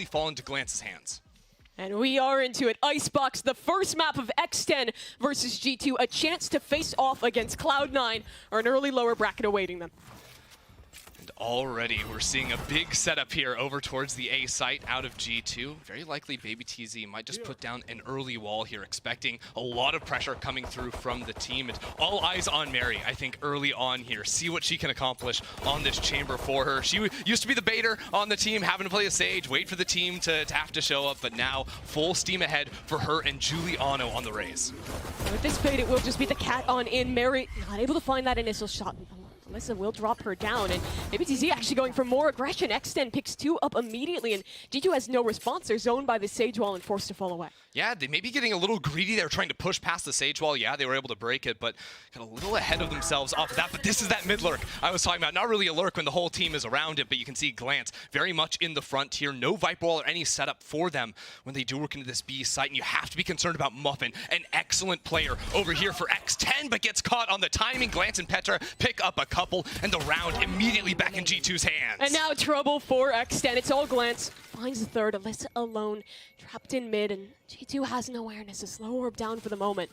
fall into Glance's hands. And we are into it. ICEBOX, the first map of X10 versus G2. A chance to face off against Cloud9 or an early lower bracket awaiting them. And already we're seeing a big setup here over towards the A site out of G2. Very likely Baby TZ might just put down an early wall here, expecting a lot of pressure coming through from the team. And all eyes on Mary, I think, early on here. See what she can accomplish on this chamber for her. She used to be the baiter on the team, having to play a Sage, wait for the team to have to show up, but now full steam ahead for her and Giuliano on the Raze. With this bait, it will just be the cat on in. Mary not able to find that initial shot. Alyssa will drop her down, and maybe TZ actually going for more aggression. X10 picks 2 up immediately, and G2 has no response. They're zoned by the Sage Wall and forced to fall away. Yeah, they may be getting a little greedy. They were trying to push past the Sage Wall. Yeah, they were able to break it, but got a little ahead of themselves off of that. But this is that mid lurk I was talking about. Not really a lurk when the whole team is around it, but you can see Glance very much in the front here. No Viper Wall or any setup for them when they do work into this B site, and you have to be concerned about Muffin, an excellent player over here for X10, but gets caught on the timing. Glance and Petra pick up a couple, and the round immediately back in G2's hands. And now trouble for X10. It's all Glance. Finds the third. Alyssa alone, trapped in mid, and G2 has no awareness. A slow orb down for the moment.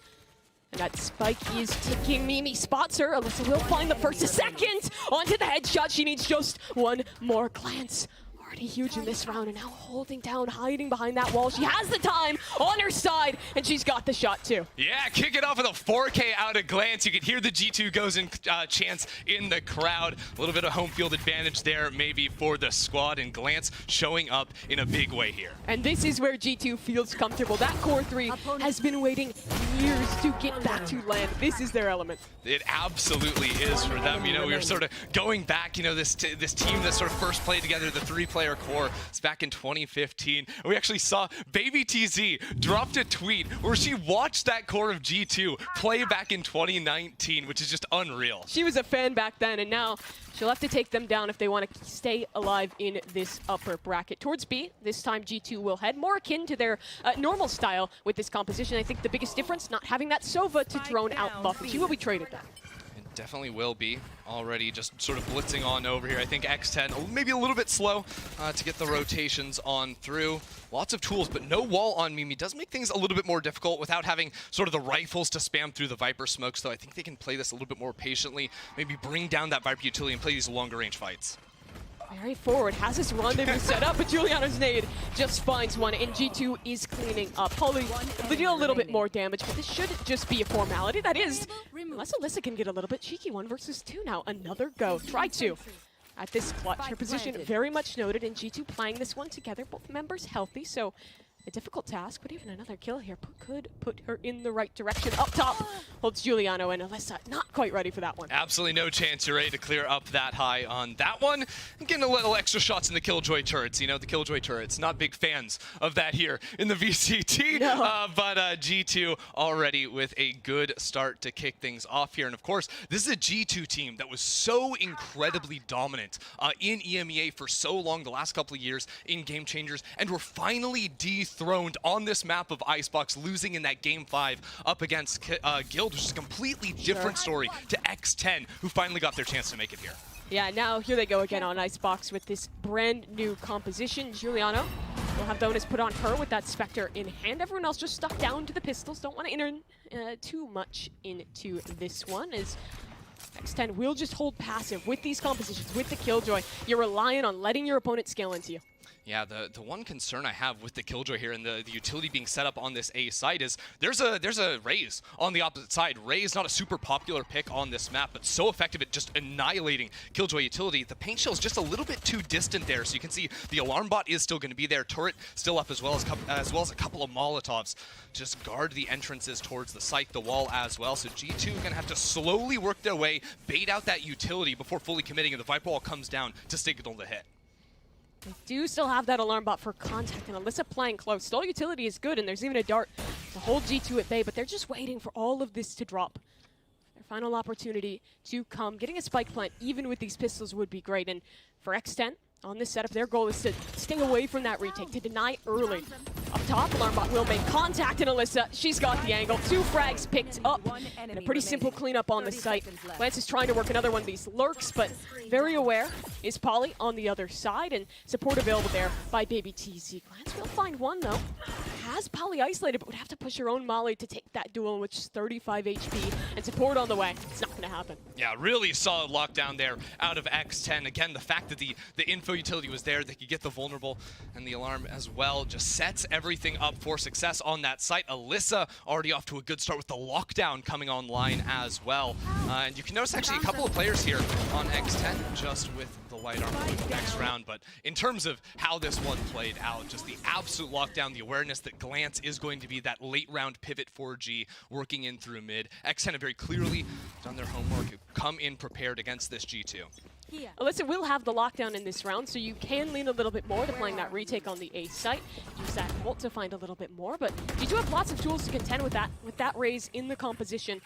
And that spike is ticking. Mimi spots her. Alyssa will find the first. A second onto the headshot. She needs just one more glance. Already huge in this round, and now holding down, hiding behind that wall. She has the time on her side, and she's got the shot too. Yeah, kick it off with a 4K out of Glance. You can hear the G2 GOZEN chants in the crowd. A little bit of home field advantage there maybe for the squad, and Glance showing up in a big way here. And this is where G2 feels comfortable. That core 3 has been waiting years to get back to land. This is their element. It absolutely is for them. You know, we were sort of going back, you know, this team that sort of first played together, the 3-player core. It's back in 2015. And we actually saw Baby TZ dropped a tweet where she watched that core of G2 play back in 2019, which is just unreal. She was a fan back then, and now she'll have to take them down if they want to stay alive in this upper bracket. Towards B, this time G2 will head more akin to their normal style with this composition. I think the biggest difference, not having that Sova to drone out buff, and she will be traded down. Definitely will be. Already just sort of blitzing on over here. I think X10 maybe a little bit slow to get the rotations on through. Lots of tools, but no wall on Mimi does make things a little bit more difficult without having sort of the rifles to spam through the Viper smokes, though I think they can play this a little bit more patiently, maybe bring down that Viper utility and play these longer range fights. Very forward, has this rendezvous set up, but Giuliano's nade just finds one, and G2 is cleaning up. Holly, they do a little bit more damage, but this should just be a formality. That is, unless Alyssa can get a little bit cheeky. 1 versus 2 now. Another go. Try to. At this clutch, her position very much noted, and G2 playing this one together. Both members healthy, so a difficult task, but even another kill here could put her in the right direction. Up top holds Giuliano, and Alyssa not quite ready for that one. Absolutely no chance you're ready to clear up that high on that one. And getting a little extra shots in the Killjoy turrets. You know, the Killjoy turrets, not big fans of that here in the VCT. No. But G2 already with a good start to kick things off here. And of course, this is a G2 team that was so incredibly dominant in EMEA for so long, the last couple of years in Game Changers, and we're finally dethroned on this map of ICEBOX, losing in that Game 5 up against Guild, which is a completely different story to X10, who finally got their chance to make it here. Yeah, now here they go again on ICEBOX with this brand new composition. Giuliano will have the onus put on her with that Spectre in hand. Everyone else just stuck down to the pistols. Don't want to enter too much into this one, as X10 will just hold passive with these compositions, with the Killjoy. You're relying on letting your opponent scale into you. Yeah, the one concern I have with the Killjoy here and the utility being set up on this A site is there's a Raze on the opposite side. Raze, not a super popular pick on this map, but so effective at just annihilating Killjoy utility. The paint shell is just a little bit too distant there, so you can see the alarm bot is still going to be there. Turret still up, as well as a couple of Molotovs. Just guard the entrances towards the site, the wall as well. So G2 going to have to slowly work their way, bait out that utility before fully committing, and the Viper Wall comes down to signal the hit. They do still have that alarm bot for contact, and Alyssa playing close. Stall utility is good, and there's even a dart to hold G2 at bay, but they're just waiting for all of this to drop. Their final opportunity to come. Getting a spike plant, even with these pistols, would be great. And for X10, on this setup, their goal is to stay away from that retake, to deny early. Up top, Alarmbot will make contact, and Alyssa, she's got the angle. 2 frags picked up, and a pretty simple cleanup on the site. Lance is trying to work another one of these lurks, but very aware is Polly on the other side, and support available there by Baby TZ. Lance will find one, though. Has Polly isolated, but would have to push her own Molly to take that duel, which is 35 HP, and support on the way. It's not going to happen. Yeah, really solid lockdown there out of X10. Again, the fact that the info utility was there, they could get the vulnerable and the alarm as well, just sets everything up for success on that site. Alyssa already off to a good start with the lockdown coming online as well. And you can notice actually a couple of players here on X10 just with the light armor next round. But in terms of how this one played out, just the absolute lockdown, the awareness that Glance is going to be that late round pivot for G, working in through mid. X10 have very clearly done their homework, come in prepared against this G2. Alyssa will have the lockdown in this round, so you can lean a little bit more to playing that retake on the A site. Use that ult to find a little bit more, but G2 have lots of tools to contend with that raise in the composition.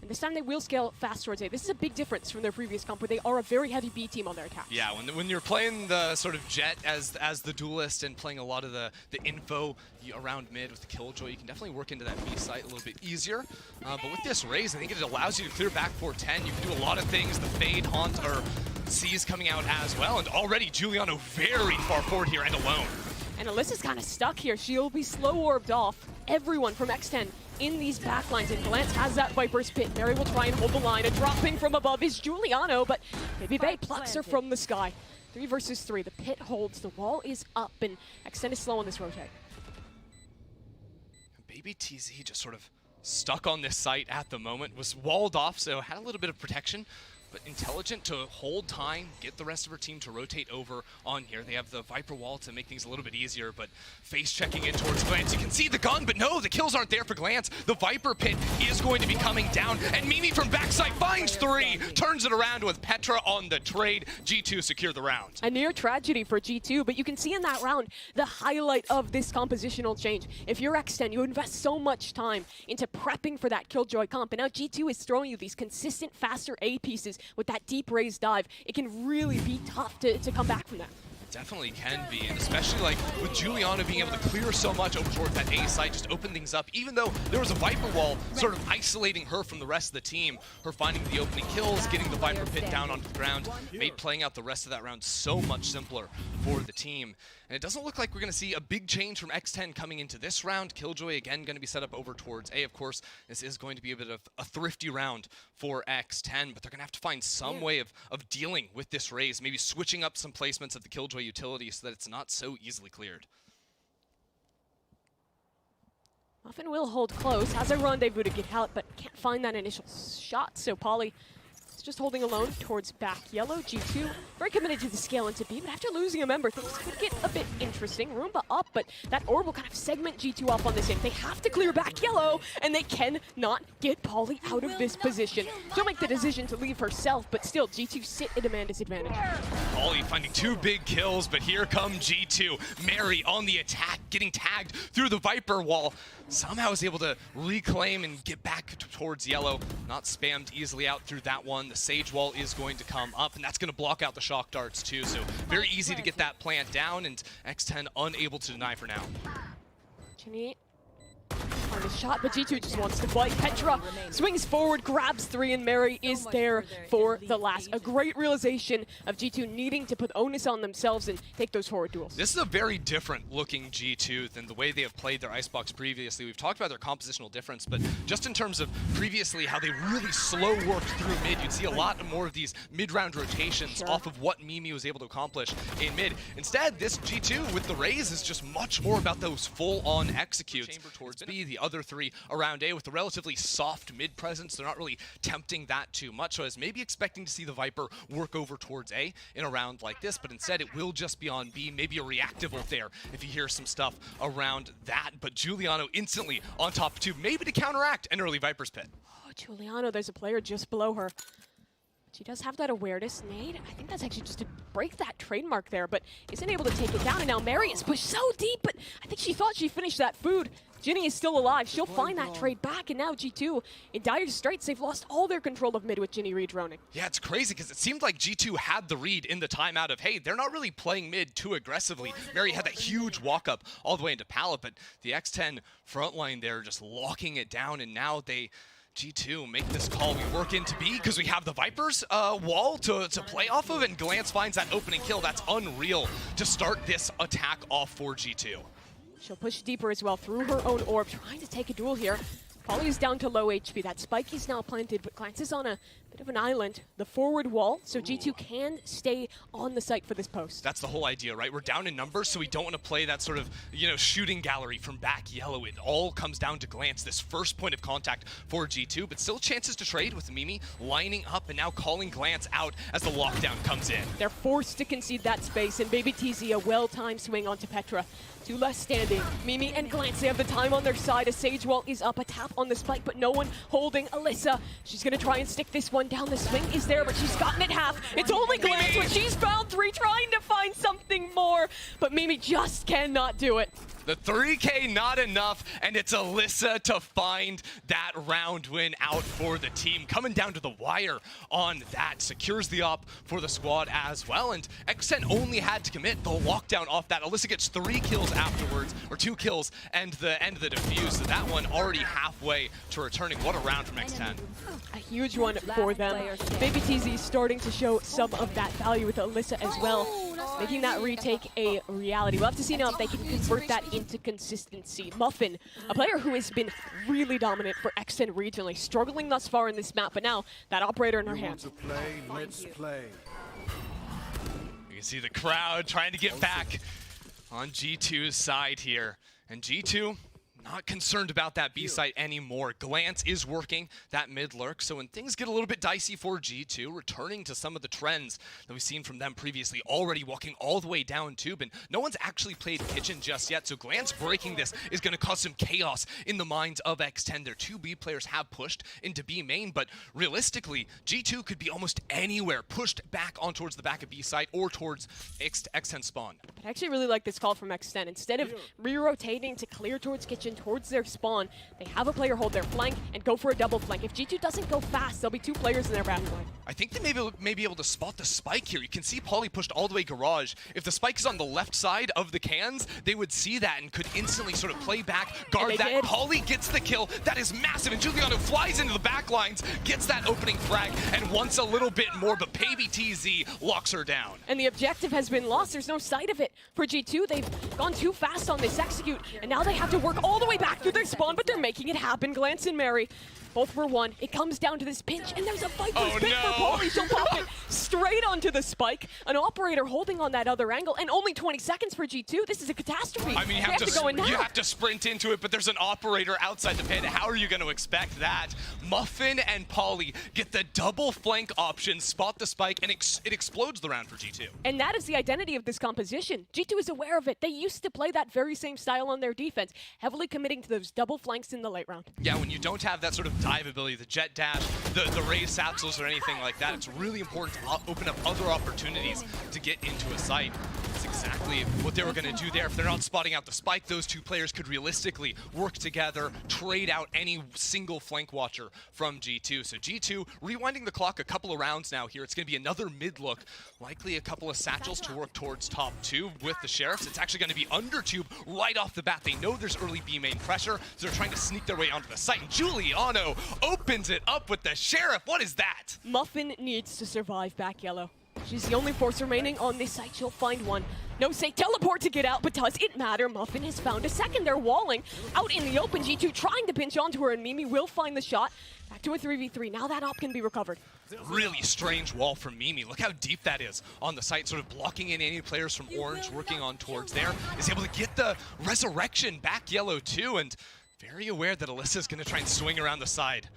And this time they will scale fast towards A. This is a big difference from their previous comp, where they are a very heavy B team on their attacks. Yeah, when you're playing the sort of Jet as the duelist and playing a lot of the info around mid with the Killjoy, you can definitely work into that B site a little bit easier. But with this raise, I think it allows you to clear back 410. You can do a lot of things. The Fade, Haunt, or C's coming out as well. And already Giuliano very far forward here and alone. And Alyssa's kind of stuck here. She'll be slow orbed off everyone from X10 in these backlines, and Glance has that Viper's Pit. Mary will try and hold the line. A dropping from above is Giuliano, but Baby Bay plucks her from the sky. 3 versus 3. The pit holds. The wall is up, and X10 is slow on this rotate. Baby TZ just sort of stuck on this site at the moment. Was walled off, so had a little bit of protection. But intelligent to hold time, get the rest of her team to rotate over on here. They have the Viper wall to make things a little bit easier, but face checking in towards Glance. You can see the gun, but no, the kills aren't there for Glance. The Viper Pit is going to be coming down, and Mimi from backside finds 3, turns it around with Petra on the trade. G2 secure the round. A near tragedy for G2, but you can see in that round the highlight of this compositional change. If you're X10, you invest so much time into prepping for that Killjoy comp, and now G2 is throwing you these consistent, faster A pieces with that deep raised dive. It can really be tough to come back from that. Definitely can be, and especially like with Giuliano being able to clear so much over towards that A site, just open things up. Even though there was a Viper wall sort of isolating her from the rest of the team, her finding the opening kills, getting the Viper Pit down onto the ground, made playing out the rest of that round so much simpler for the team. And it doesn't look like we're going to see a big change from X10 coming into this round. Killjoy, again, going to be set up over towards A. Of course, this is going to be a bit of a thrifty round for X10, but they're going to have to find some way of dealing with this raise, maybe switching up some placements of the Killjoy utility so that it's not so easily cleared. Muffin will hold close, has a rendezvous to get out, but can't find that initial shot, so Polly just holding alone towards back yellow. G2 very committed to the scale into B, but after losing a member, things could get a bit interesting. Roomba up, but that orb will kind of segment G2 off on this end. They have to clear back yellow, and they cannot get Polly out of this position. She'll make the decision to leave herself, but still, G2 sit at Amanda's advantage. Polly finding 2 big kills, but here come G2. Mary on the attack, getting tagged through the Viper wall. Somehow is able to reclaim and get back towards yellow. Not spammed easily out through that one. The Sage wall is going to come up, and that's going to block out the shock darts too. So very easy to get that plant down, and X10 unable to deny for now. Ginny on the shot, but G2 just wants to fight. Petra swings forward, grabs 3, and Mary is there for the last. A great realization of G2 needing to put onus on themselves and take those forward duels. This is a very different looking G2 than the way they have played their ICEBOX previously. We've talked about their compositional difference, but just in terms of previously how they really slow worked through mid, you'd see a lot more of these mid-round rotations off of what Mimi was able to accomplish in mid. Instead, this G2 with the raise is just much more about those full-on executes. Chamber towards B, the other 3 around A with the relatively soft mid presence. They're not really tempting that too much. So I was maybe expecting to see the Viper work over towards A in a round like this, but instead it will just be on B. Maybe a reactive ult there if you hear some stuff around that. But Giuliano instantly on top of 2, maybe to counteract an early Viper's Pit. Oh, Giuliano, there's a player just below her. She does have that awareness. Nade, I think that's actually just to break that trademark there, but isn't able to take it down. And now Mary is pushed so deep, but I think she thought she finished that food. Ginny is still alive. She'll find that trade back, and now G2 in dire straits. They've lost all their control of mid with Ginny redroning. Yeah, it's crazy because it seemed like G2 had the read in the timeout of, hey, they're not really playing mid too aggressively. Mary had that huge walk up all the way into pallet, but the X10 front line there just locking it down, and now G2 make this call. We work into B because we have the Vipers wall to play off of, and Glance finds that opening kill. That's unreal to start this attack off for G2. She'll push deeper as well through her own orb, trying to take a duel here. Polly is down to low HP. That spike is now planted, but Glance is on a bit of an island. The forward wall, so G2 can stay on the site for this post. That's the whole idea, right? We're down in numbers, so we don't want to play that sort of, shooting gallery from back yellow. It all comes down to Glance, this first point of contact for G2, but still chances to trade with Mimi lining up and now calling Glance out as the lockdown comes in. They're forced to concede that space, and Baby TZ a well-timed swing onto Petra. Two less standing. Mimi and Glance, they have the time on their side. A Sage Wall is up, a tap on the spike, but no one holding Alyssa. She's gonna try and stick this one down. The swing is there, but she's gotten it half. It's only Glance, but she's found 3, trying to find something more, but Mimi just cannot do it. The 3K not enough, and it's Alyssa to find that round win out for the team. Coming down to the wire on that, secures the op for the squad as well, and X10 only had to commit the lockdown off that. Alyssa gets 3 kills afterwards, or 2 kills, and the end of the defuse. So that one already halfway to returning. What a round from X10. A huge one for them. Baby TZ starting to show some of that value with Alyssa as well, making that retake a reality. We'll have to see now if they can convert that into consistency. Muffin, a player who has been really dominant for X10 regionally, struggling thus far in this map, but now that operator in her hands. Let's play. You can see the crowd trying to get back on G2's side here, and G2 not concerned about that B site anymore. Glance is working that mid lurk, so when things get a little bit dicey for G2, returning to some of the trends that we've seen from them previously, already walking all the way down tube, and no one's actually played Kitchen just yet, so Glance breaking this is going to cause some chaos in the minds of X10. Their 2 B players have pushed into B main, but realistically, G2 could be almost anywhere, pushed back on towards the back of B site or towards X10 spawn. I actually really like this call from X10. Instead of re-rotating to clear towards Kitchen, towards their spawn, they have a player hold their flank and go for a double flank. If G2 doesn't go fast, there'll be 2 players in their backline. I think they may be able to spot the spike here. You can see Polly pushed all the way garage. If the spike is on the left side of the cans, they would see that and could instantly sort of play back, guard that. Did. Polly gets the kill. That is massive, and Giuliano flies into the back lines, gets that opening frag, and wants a little bit more, but Baby TZ locks her down. And the objective has been lost. There's no sight of it for G2. They've gone too fast on this execute, and now they have to work all the way back through their spawn, but they're making it happen. Glance and Mary, both for 1. It comes down to this pinch, and there's a Viper's pick for Polly. She'll pop it straight onto the spike. An operator holding on that other angle, and only 20 seconds for G2. This is a catastrophe. I mean, you have to sprint into it, but there's an operator outside the pit. How are you going to expect that? Muffin and Polly get the double flank option, spot the spike, and it explodes the round for G2. And that is the identity of this composition. G2 is aware of it. They used to play that very same style on their defense, heavily committing to those double flanks in the late round. Yeah, when you don't have that sort of dive ability, the jet dash, the raised satchels or anything like that, it's really important to open up other opportunities to get into a site. That's exactly what they were going to do there. If they're not spotting out the spike, those 2 players could realistically work together, trade out any single flank watcher from G2. So G2 rewinding the clock a couple of rounds now here. It's going to be another mid look, likely a couple of satchels to work towards top 2 with the Sheriffs. It's actually going to be under tube right off the bat. They know there's early B main pressure, so they're trying to sneak their way onto the site. And Giuliano opens it up with the Sheriff. What is that? Muffin needs to survive back yellow. She's the only force remaining on this site. She'll find 1. No say teleport to get out, but does it matter? Muffin has found a second. They're walling out in the open. G2 trying to pinch onto her, and Mimi will find the shot. Back to a 3v3. Now that op can be recovered. Really strange wall from Mimi. Look how deep that is on the site, sort of blocking in any players from orange working on towards there. Is able to get the resurrection back yellow too, and very aware that Alyssa's going to try and swing around the side.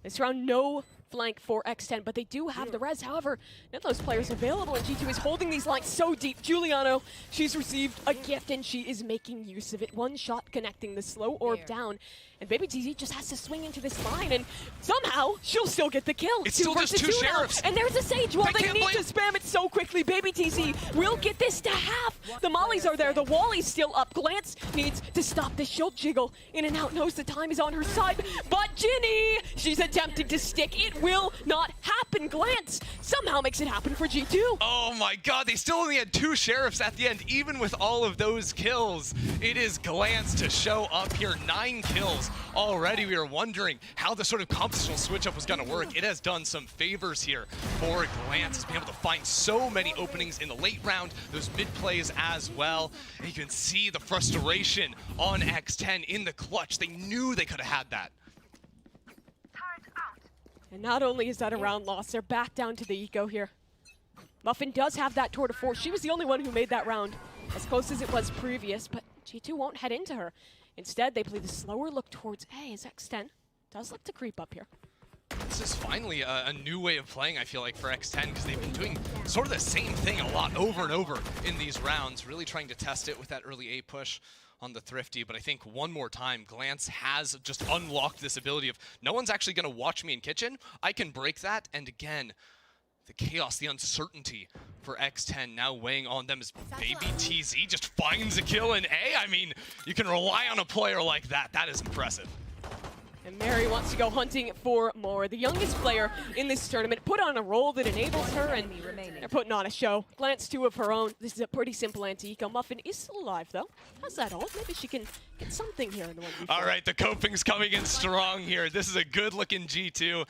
This round, no flank for X10, but they do have the res. However, none of those players available, and G2 is holding these lines so deep. Giuliano, she's received a gift, and she is making use of it. One shot connecting the slow orb down, and Baby TZ just has to swing into this line, and somehow she'll still get the kill. It's still just two sheriffs. And there's a Sage. Well, they need to spam it so quickly. Baby TZ will get this to half. The mollies are there. The Wally's still up. Glance needs to stop the shield jiggle. In and out knows the time is on her side, but Ginny, she's attempting to stick. It will not happen. Glance somehow makes it happen for G2. Oh my god, they still only had 2 sheriffs at the end, even with all of those kills. It is Glance to show up here. 9 kills already. We were wondering how the sort of compositional switch up was going to work. It has done some favors here for Glance. Has been able to find so many openings in the late round, those mid plays as well. And you can see the frustration on X10 in the clutch. They knew they could have had that. And not only is that a round loss, they're back down to the eco here. Muffin does have that tour de force. She was the only one who made that round as close as it was previous, but G2 won't head into her. Instead, they play the slower look towards A as X10 does look to creep up here. This is finally a new way of playing, I feel like, for X10, because they've been doing sort of the same thing a lot over and over in these rounds, really trying to test it with that early A push on the Thrifty. But I think one more time, Glance has just unlocked this ability of no one's actually going to watch me in kitchen. I can break that, and again, the chaos, the uncertainty for X10 now weighing on them as Baby TZ just finds a kill in A. I mean, you can rely on a player like that. That is impressive. And Mary wants to go hunting for more. The youngest player in this tournament put on a role that enables her, and they're putting on a show. Glance 2 of her own. This is a pretty simple anti-eco. Muffin is still alive, though. Has that ult? Maybe she can get something here in the 1v4. All right, the coping's coming in strong here. This is a good-looking G2.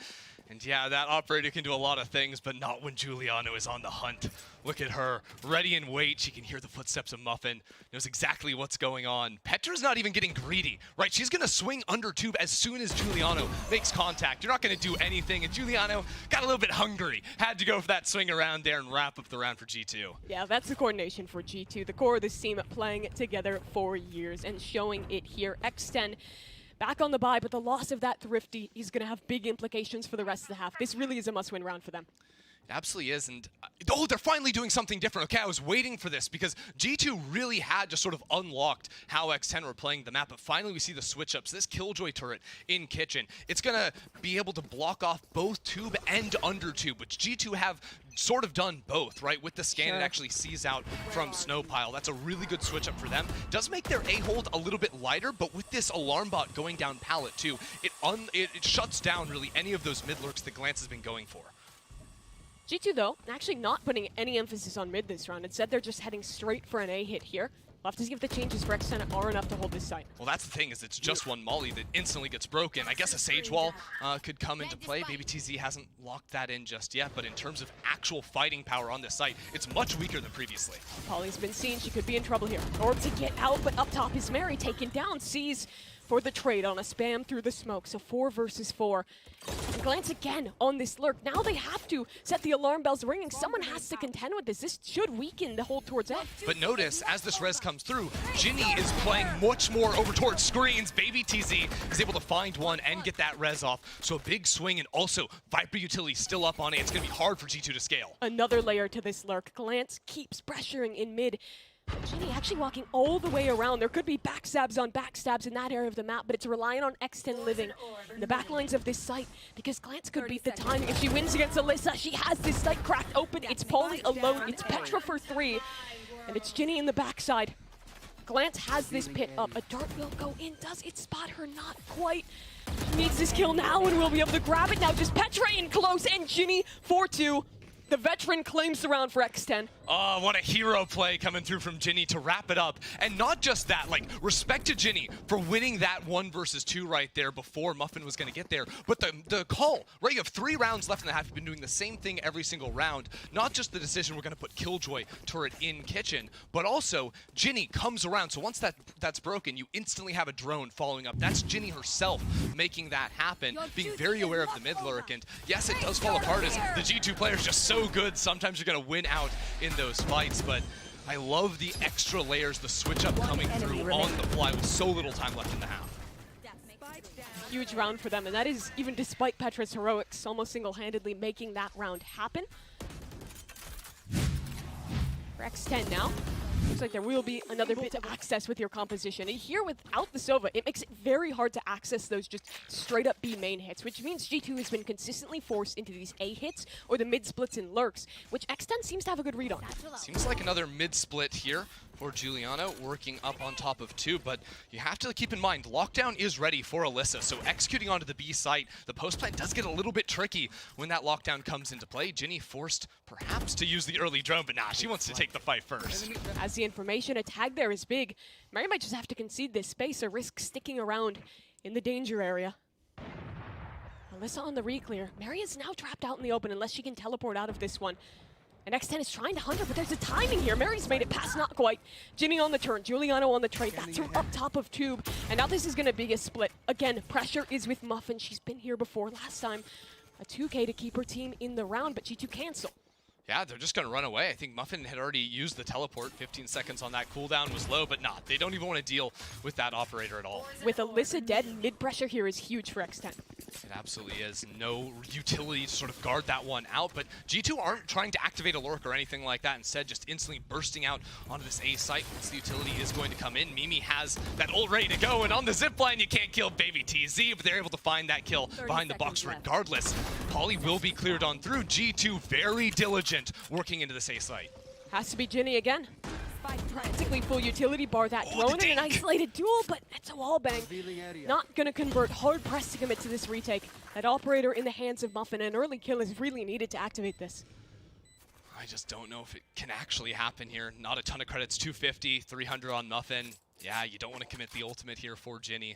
And yeah, that operator can do a lot of things, but not when Giuliano is on the hunt. Look at her, ready and wait. She can hear the footsteps of Muffin, knows exactly what's going on. Petra's not even getting greedy, right? She's gonna swing under tube as soon as Giuliano makes contact. You're not gonna do anything, and Giuliano got a little bit hungry. Had to go for that swing around there and wrap up the round for G2. Yeah, that's the coordination for G2. The core of this team playing together for years and showing it here. X10 back on the bye, but the loss of that Thrifty is going to have big implications for the rest of the half. This really is a must-win round for them. It absolutely is, and oh, they're finally doing something different. Okay, I was waiting for this because G2 really had just sort of unlocked how X10 were playing the map, but finally we see the switch ups. This Killjoy turret in kitchen, it's gonna be able to block off both tube and under tube, which G2 have sort of done both, right? With the scan, it actually sees out from Snowpile. That's a really good switch up for them. Does make their A-hold a little bit lighter, but with this alarm bot going down pallet too, it shuts down really any of those mid lurks that Glance has been going for. G2, though, actually not putting any emphasis on mid this round. Instead, they're just heading straight for an A hit here. We'll have to see if the changes for X10 are enough to hold this site. Well, that's the thing, is it's just one molly that instantly gets broken. I guess a Sage Wall could come into play. Baby TZ hasn't locked that in just yet, but in terms of actual fighting power on this site, it's much weaker than previously. Polly's been seen. She could be in trouble here. Orb to get out, but up top is Mary taken down. Sees for the trade on a spam through the smoke. So 4 versus 4. And Glance again on this lurk. Now they have to set the alarm bells ringing. Someone has to contend with this. This should weaken the hold towards F. But notice, as this res comes through, Ginny is playing much more over towards screens. Baby TZ is able to find one and get that res off. So a big swing, and also Viper utility still up on it. It's going to be hard for G2 to scale. Another layer to this lurk. Glance keeps pressuring in mid. Ginny actually walking all the way around. There could be backstabs on backstabs in that area of the map, but it's relying on X10 living in the backlines of this site, because Glance could beat the timing. If she wins against Alyssa, she has this site cracked open. It's Polly alone. It's Petra for 3, and it's Ginny in the backside. Glance has this pit up. A dart will go in. Does it spot her? Not quite. She needs this kill now, and we'll be able to grab it now. Just Petra in close, and Ginny for 2. The veteran claims the round for X10. Oh, what a hero play coming through from Ginny to wrap it up. And not just that, like, respect to Ginny for winning that 1 versus 2 right there before Muffin was going to get there. But the call, right? You have 3 rounds left in the half. You've been doing the same thing every single round. Not just the decision we're going to put Killjoy turret in kitchen, but also Ginny comes around. So once that's broken, you instantly have a drone following up. That's Ginny herself making that happen, being very aware of the mid lurk. And yes, it does fall apart as the G2 players just so good. Sometimes you're going to win out in those fights, but I love the extra layers, the switch up coming through on the fly with so little time left in the half. Huge round for them, and that is even despite Petra's heroics almost single-handedly making that round happen. For X10 now, looks like there will be another bit of access with your composition. And here without the Sova, it makes it very hard to access those just straight up B main hits, which means G2 has been consistently forced into these A hits or the mid splits and lurks, which X10 seems to have a good read on. Seems like another mid split here for Giuliano, working up on top of two, but you have to keep in mind, lockdown is ready for Alyssa, so executing onto the B site, the post plant does get a little bit tricky when that lockdown comes into play. Ginny forced perhaps to use the early drone, but nah, she wants to take the fight first. As the information, a tag there is big. Mary might just have to concede this space or risk sticking around in the danger area. Alyssa on the re-clear. Mary is now trapped out in the open unless she can teleport out of this one. And X10 is trying to hunt her, but there's a timing here. Mary's made it past, not quite. Ginny on the turn, Giuliano on the trade. That's her up top of tube. And now this is gonna be a split. Again, pressure is with Muffin. She's been here before last time. A 2K to keep her team in the round, but G2 cancel. Yeah, they're just going to run away. I think Muffin had already used the teleport. 15 seconds on that cooldown was low, but not. They don't even want to deal with that operator at all. With Alyssa dead, mid-pressure here is huge for X10. It absolutely is. No utility to sort of guard that one out, but G2 aren't trying to activate a lurk or anything like that. Instead, just instantly bursting out onto this A site once the utility is going to come in. Mimi has that ult ready to go, and on the zipline, you can't kill Baby TZ, but they're able to find that kill behind the box regardless. Polly will be cleared on through. G2 very diligent working into this A site. Has to be Ginny again. Practically full utility bar that drone in an isolated duel, but it's a wall bang. Not gonna convert, hard pressed to commit to this retake. That operator in the hands of Muffin, an early kill is really needed to activate this. I just don't know if it can actually happen here. Not a ton of credits, 250, 300 on Muffin. Yeah, you don't want to commit the ultimate here for Ginny.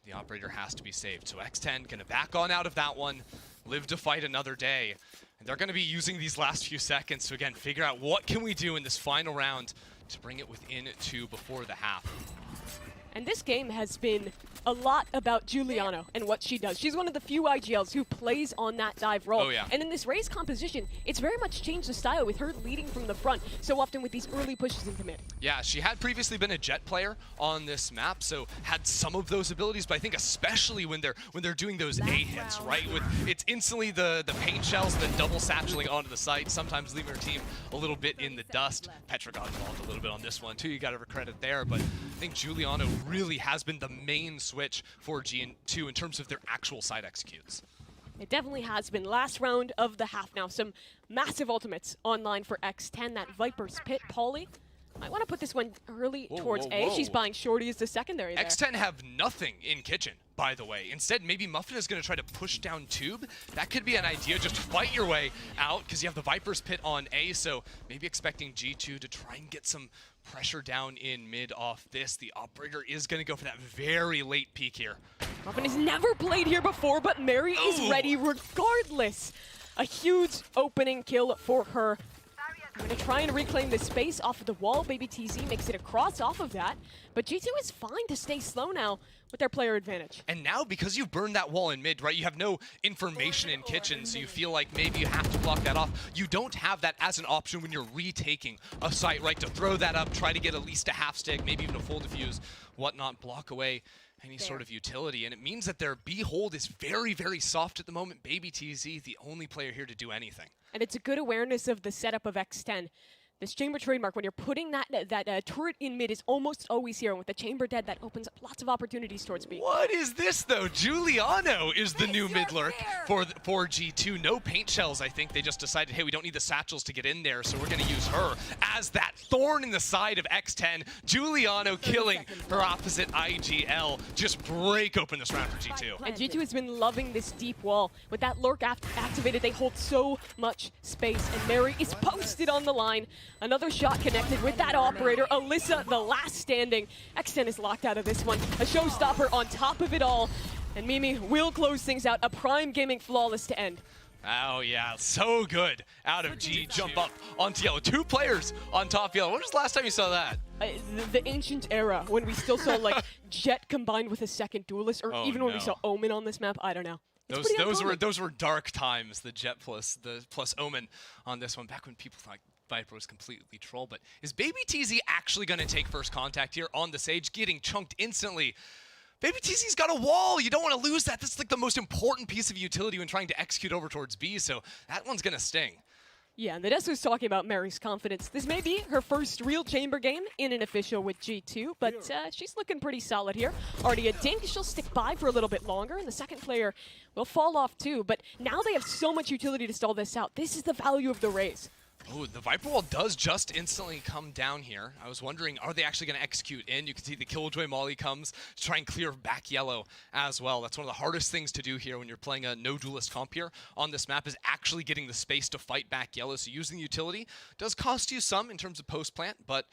The operator has to be saved. So X10 gonna back on out of that one, live to fight another day. And they're gonna be using these last few seconds to again figure out what can we do in this final round to bring it within two before the half. And this game has been a lot about Giuliano and what she does. She's one of the few IGLs who plays on that dive role. Oh, yeah. And in this Raze composition, it's very much changed the style with her leading from the front so often with these early pushes into mid. Yeah, she had previously been a Jet player on this map, so had some of those abilities, but I think especially when they're doing those A hits, right? It's instantly the paint shells, the double satcheling onto the site, sometimes leaving her team a little bit in the dust. Petra got involved a little bit on this one too, you gotta give her credit there, but I think Giuliano really has been the main switch for G2 in terms of their actual side executes. It definitely has been. Last round of the half now. Some massive ultimates online for X10. That Viper's Pit, Polly. I want to put this one early towards A. She's buying Shorty as the secondary there. X10 have nothing in kitchen, by the way. Instead, maybe Muffin is going to try to push down tube. That could be an idea. Just fight your way out because you have the Viper's Pit on A, so maybe expecting G2 to try and get some pressure down in mid off this. The operator is going to go for that very late peek here. Muffin has never played here before, but Mary is ready regardless. A huge opening kill for her. I'm going to try and reclaim this space off of the wall. Baby TZ makes it across off of that. But G2 is fine to stay slow now with their player advantage. And now, because you burned that wall in mid, right, you have no information in kitchen, so you feel like maybe you have to block that off. You don't have that as an option when you're retaking a site, right, to throw that up, try to get at least a half stick, maybe even a full defuse, whatnot, block away any sort of utility. And it means that their B hold is very, very soft at the moment. Baby TZ, the only player here to do anything. And it's a good awareness of the setup of X10. This chamber trademark, when you're putting that turret in mid, is almost always here. And with the chamber dead, that opens up lots of opportunities towards B. What is this, though? Giuliano is the new mid lurk for G2. No paint shells, I think. They just decided, hey, we don't need the satchels to get in there, so we're going to use her as that thorn in the side of X10. Giuliano killing her opposite IGL. Just break open this round for G2. And G2 has been loving this deep wall. With that lurk activated, they hold so much space. And Mary is posted on the line. Another shot connected with that operator. Alyssa, the last standing. X10 is locked out of this one. A showstopper on top of it all. And Mimi will close things out. A prime gaming flawless to end. Oh, yeah. So good out of G. Jump up onto yellow. 2 players on top yellow. When was the last time you saw that? The ancient era, when we still saw, like, Jet combined with a second duelist, or even when we saw Omen on this map. I don't know. Those were dark times, the Jet plus Omen on this one, back when people thought Viper was completely troll. But is Baby TZ actually going to take first contact here on the Sage, getting chunked instantly Baby TC's got a wall. You don't want to lose that. That's like the most important piece of utility when trying to execute over towards B, so that one's going to sting. Yeah, and Nadesu was talking about Mary's confidence. This may be her first real chamber game in an official with G2, but she's looking pretty solid here. Already a dink, she'll stick by for a little bit longer, and the second player will fall off too, but now they have so much utility to stall this out. This is the value of the Raze. Oh, the Viper Wall does just instantly come down here. I was wondering, are they actually going to execute in? You can see the Killjoy Molly comes to try and clear back yellow as well. That's one of the hardest things to do here when you're playing a no duelist comp here on this map, is actually getting the space to fight back yellow. So using the utility does cost you some in terms of post plant, but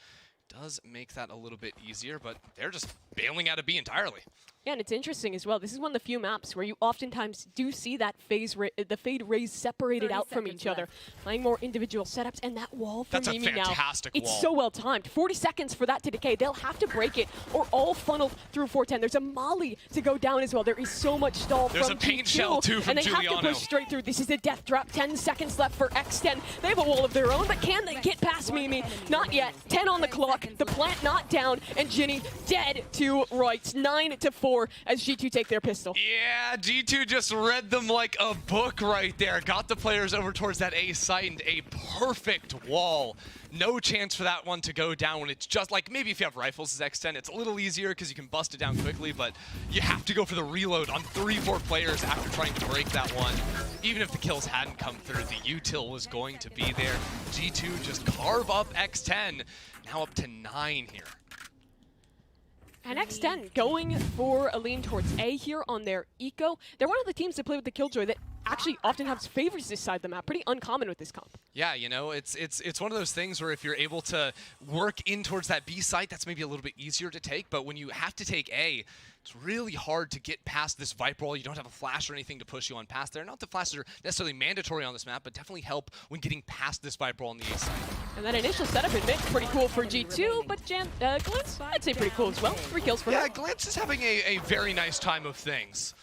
does make that a little bit easier. But they're just bailing out of B entirely. Yeah, and it's interesting as well. This is one of the few maps where you oftentimes do see that the Fade Raze separated out from each other, playing more individual setups, and that wall for Mimi now, it's so well timed. 40 seconds for that to decay. They'll have to break it or all funneled through 410. There's a molly to go down as well. There is so much stall There's from a paint shell too from and they Giuliano. have to push straight through. This is a death drop. 10 seconds left for X10. They have a wall of their own, but can they get past Mimi? Not yet. 10 on the clock. The plant not down, and Ginny dead to rights. 9-4 as G2 take their pistol. Yeah, G2 just read them like a book right there. Got the players over towards that A site and a perfect wall. No chance for that one to go down when it's just like, maybe if you have rifles as X10, it's a little easier because you can bust it down quickly, but you have to go for the reload on 3-4 players after trying to break that one. Even if the kills hadn't come through, the util was going to be there. G2 just carve up X10, now up to 9 here. And X10 going for a lean towards A here on their eco. They're one of the teams that play with the Killjoy that actually often have favors this side of the map. Pretty uncommon with this comp. Yeah, you know, it's one of those things where if you're able to work in towards that B site, that's maybe a little bit easier to take. But when you have to take A, it's really hard to get past this Viper Wall. You don't have a flash or anything to push you on past there. Not that flashes are necessarily mandatory on this map, but definitely help when getting past this Viper Wall on the A side. And that initial setup in mid, pretty cool for G2, but Glance, I'd say pretty cool as well. 3 kills for her. Yeah, Glance is having a very nice time of things.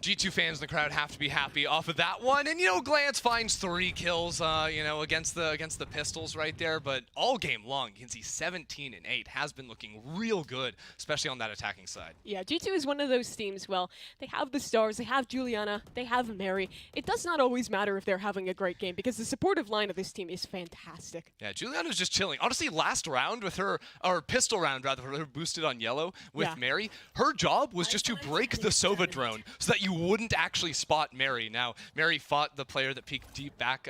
G2 fans in the crowd have to be happy off of that one, and you know, Glance finds 3 kills, you know, against the pistols right there. But all game long, you can see 17 and 8 has been looking real good, especially on that attacking side. Yeah, G2 is one of those teams. Well, they have the stars, they have Juliana, they have Mary. It does not always matter if they're having a great game because the supportive line of this team is fantastic. Yeah, Juliana's just chilling. Honestly, last round with her, or pistol round rather, her boosted on yellow with Mary, her job was just to break the Sova drone so that you wouldn't actually spot Mary. Now, Mary fought the player that peeked deep back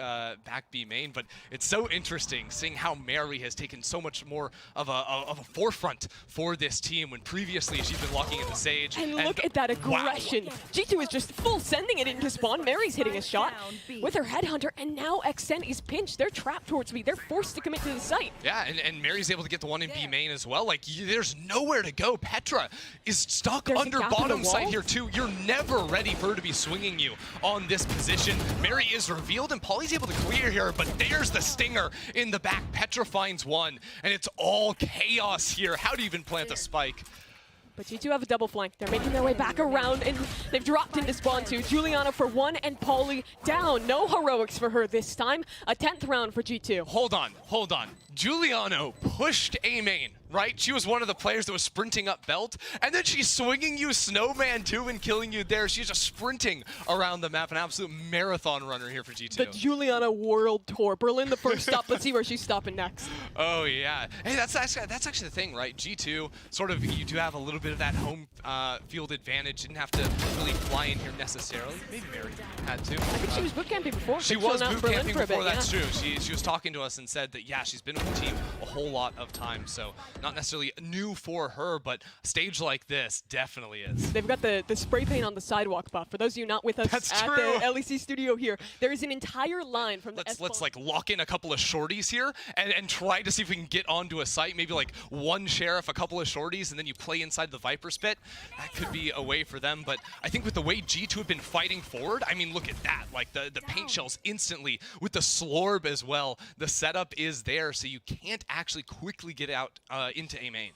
B main, but it's so interesting seeing how Mary has taken so much more of a forefront for this team when previously she's been locking in the Sage. And look at that aggression. Wow. G2 is just full sending it into spawn. Mary's hitting a shot with her headhunter, and now X10 is pinched. They're trapped towards B. They're forced to commit to the site. Yeah, and Mary's able to get the one in B main as well. Like, there's nowhere to go. Petra is stuck under bottom site here too. You're never ready for her to be swinging you on this position. Mary is revealed, and Polly's able to clear here, but there's the stinger in the back. Petra finds one, and it's all chaos here. How do you even plant a spike? But G2 have a double flank. They're making their way back around, and they've dropped into spawn 2. Juliana for 1, and Polly down. No heroics for her this time. A 10th round for G2. Hold on. Giuliano pushed A main, right? She was one of the players that was sprinting up belt, and then she's swinging you Snowman too and killing you there. She's just sprinting around the map, an absolute marathon runner here for G2. The Giuliana World Tour. Berlin the first stop. Let's see where she's stopping next. Oh yeah. Hey, that's actually the thing, right? G2, sort of, you do have a little bit of that home field advantage. Didn't have to really fly in here necessarily. Maybe Mary had to. I think she was boot camping before. She was boot camping before, that's true. She was talking to us and said that, yeah, she's been with the team a whole lot of times, so not necessarily new for her, but a stage like this definitely is. They've got the spray paint on the sidewalk buff. For those of you not with us at the LEC studio here, there is an entire line from the Let's like lock in a couple of shorties here and try to see if we can get onto a site, maybe like one sheriff, a couple of shorties, and then you play inside the Viper Spit. That could be a way for them, but I think with the way G2 have been fighting forward, I mean, look at that. Like the paint shells instantly with the Slorb as well. The setup is there, so you can't actually quickly get out into A main.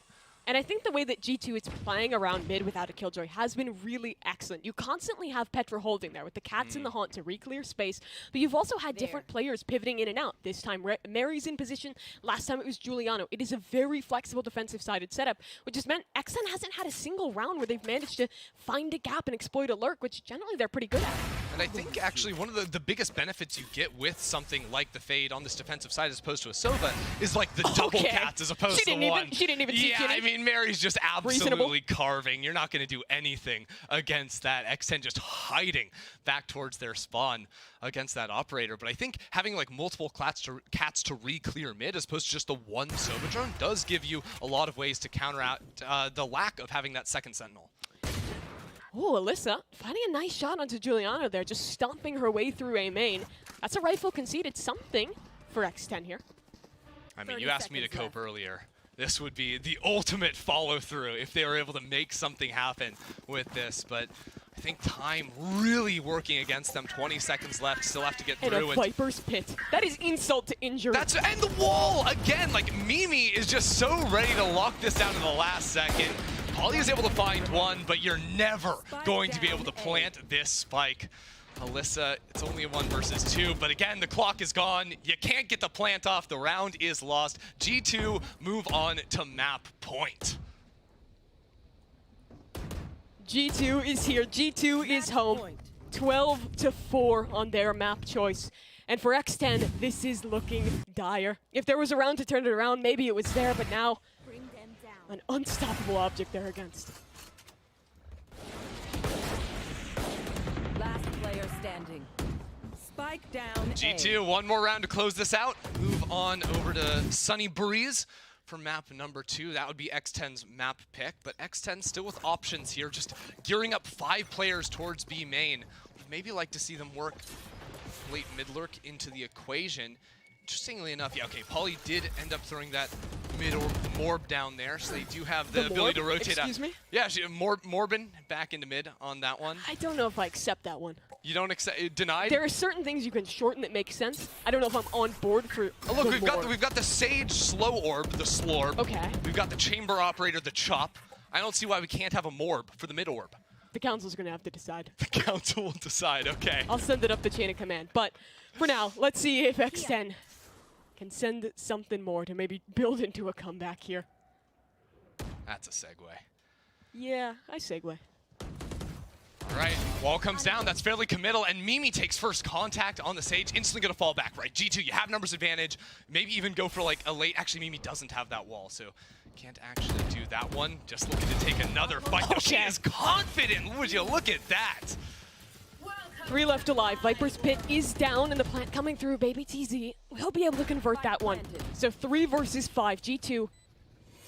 And I think the way that G2 is playing around mid without a Killjoy has been really excellent. You constantly have Petra holding there with the cats in the haunt to re-clear space, but you've also had different players pivoting in and out. This time Mary's in position, last time it was Giuliano. It is a very flexible defensive-sided setup, which has meant X10 hasn't had a single round where they've managed to find a gap and exploit a lurk, which generally they're pretty good at. And I think actually one of the biggest benefits you get with something like the Fade on this defensive side as opposed to a Sova is like the double cats as opposed to one. She didn't even see Yeah, I mean, Mary's just absolutely carving. You're not going to do anything against that. X10 just hiding back towards their spawn against that operator. But I think having like multiple cats to re-clear mid as opposed to just the one Sova drone does give you a lot of ways to counteract the lack of having that second sentinel. Oh, Alyssa finding a nice shot onto Giuliano there, just stomping her way through A main. That's a rifle conceded, something for X10 here. I mean, you asked me to cope earlier. This would be the ultimate follow-through if they were able to make something happen with this, but I think time really working against them. 20 seconds left, still have to get through. And a Viper's Pit. That is insult to injury. And the wall, again, like Mimi is just so ready to lock this down in the last second. Polly is able to find one, but you're never going to be able to plant this spike. Alyssa, it's only a 1 versus 2, but again, the clock is gone. You can't get the plant off. The round is lost. G2 move on to map point. G2 is here. G2 is home. 12-4 on their map choice. And for X10, this is looking dire. If there was a round to turn it around, maybe it was there, but now an unstoppable object they're against. Last player standing. Spike down. G2, one more round to close this out. Move on over to Sunny Breeze for map number 2. That would be X10's map pick, but X10 still with options here, just gearing up 5 players towards B main. Would maybe like to see them work late mid lurk into the equation. Interestingly enough, yeah, okay, Polly did end up throwing that mid morb down there, so they do have the ability to rotate out. Excuse me? Yeah, Morbin back into mid on that one. I don't know if I accept that one. You don't accept denied? There are certain things you can shorten that make sense. I don't know if I'm on board for. Oh, look, we've got the Sage slow orb, the slorb. Okay. We've got the chamber operator, the chop. I don't see why we can't have a morb for the mid orb. The council's gonna have to decide. The council will decide, okay. I'll send it up the chain of command. But for now, let's see if X10 can send something more to maybe build into a comeback here. That's a segue. Yeah, I segue. All right, wall comes down. That's fairly committal, and Mimi takes first contact on the Sage. Instantly gonna fall back, right? G2, you have numbers advantage. Maybe even go for like a late. Actually, Mimi doesn't have that wall, so can't actually do that one. Just looking to take another fight. Okay. She is confident. Would you look at that? 3 left alive. Viper's Pit is down, and the plant coming through. Baby TZ will be able to convert that one. So 3 versus 5. G2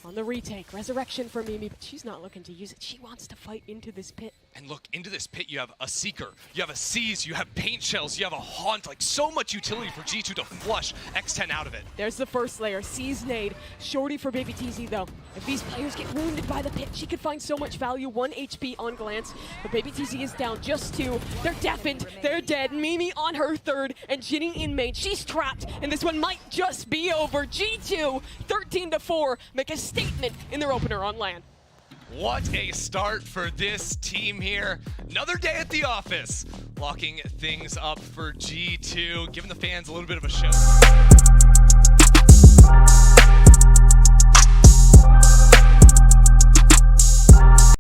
on the retake. Resurrection for Mimi, but she's not looking to use it. She wants to fight into this pit. And look, into this pit, you have a Seeker, you have a Seize, you have Paint Shells, you have a Haunt, like so much utility for G2 to flush X10 out of it. There's the first layer. Seize nade. Shorty for Baby TZ though. If these players get wounded by the pit, she could find so much value. 1 HP on glance, but Baby TZ is down just 2. They're deafened, they're dead. Mimi on her 3rd, and Ginny in main. She's trapped, and this one might just be over. G2, 13-4, make a statement in their opener on LAN. What a start for this team here. Another day at the office, locking things up for G2, giving the fans a little bit of a show.